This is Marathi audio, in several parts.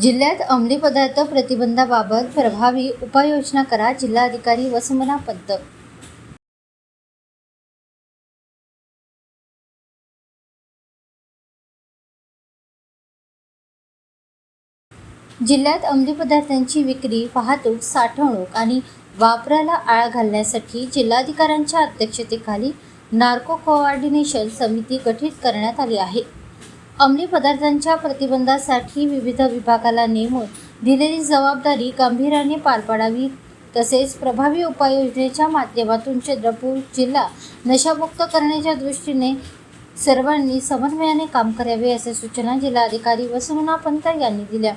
जिल्ह्यात अंमली पदार्थ प्रतिबंधाबाबत प्रभावी उपाययोजना करा. जिल्हाधिकारी वसुमना पंत. जिल्ह्यात अंमली पदार्थांची विक्री, वाहतूक, साठवणूक आणि वापराला आळा घालण्यासाठी जिल्हाधिकाऱ्यांच्या अध्यक्षतेखाली नार्को कोऑर्डिनेशन समिती गठीत करण्यात आली आहे. अंमली पदार्थांच्या प्रतिबंधासाठी विविध विभागाला नेमून दिलेली जबाबदारी गांभीर्याने पार पाडावी, तसेच प्रभावी उपाययोजनेच्या माध्यमातून चंद्रपूर जिल्हा नशामुक्त करण्याच्या दृष्टीने सर्वांनी समन्वयाने काम करावे, अशा सूचना जिल्हाधिकारी वसुमना पंत यांनी दिल्या.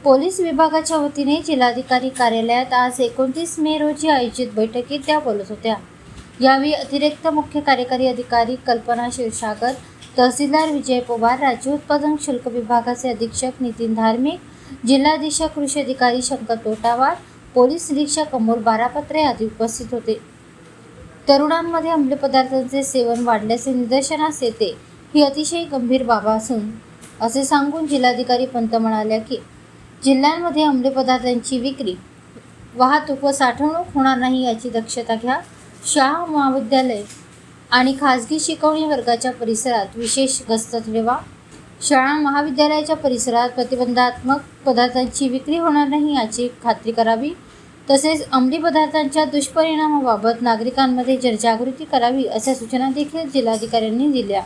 पोलीस विभागाच्या वतीने जिल्हाधिकारी कार्यालयात आज 29 मे रोजी आयोजित बैठकीत त्या बोलत होत्या. यावेळी अतिरिक्त मुख्य कार्यकारी अधिकारी कल्पना क्षीरसागर, तहसीलदार विजय पवार, राज्य उत्पादन शुल्क विभागाचे अधीक्षक नितीन धार्मिक, जिल्हाधीक्षक कृषी अधिकारी शंकर तोटावार, पोलीस निरीक्षक अमोल बारापत्रे आदी उपस्थित होते. तरुणांमध्ये अंमली पदार्थांचे सेवन वाढल्याचे निदर्शनास येते, ही अतिशय गंभीर बाब असून असे सांगून जिल्हाधिकारी पंत म्हणाल्या की जिल्ह्यांमध्ये अंमली पदार्थांची विक्री, वाहतूक व साठवणूक होणार नाही याची दक्षता घ्या. शाळा, महाविद्यालय आणि खाजगी शिकवणी वर्गाच्या परिसरात विशेष गस्त ठेवा. शाळा महाविद्यालयाच्या परिसरात प्रतिबंधात्मक पदार्थांची विक्री होणार नाही याची खात्री करावी. तसेच अंमली पदार्थांच्या दुष्परिणामाबाबत नागरिकांमध्ये जनजागृती करावी, अशा सूचना देखील जिल्हाधिकाऱ्यांनी दिल्या.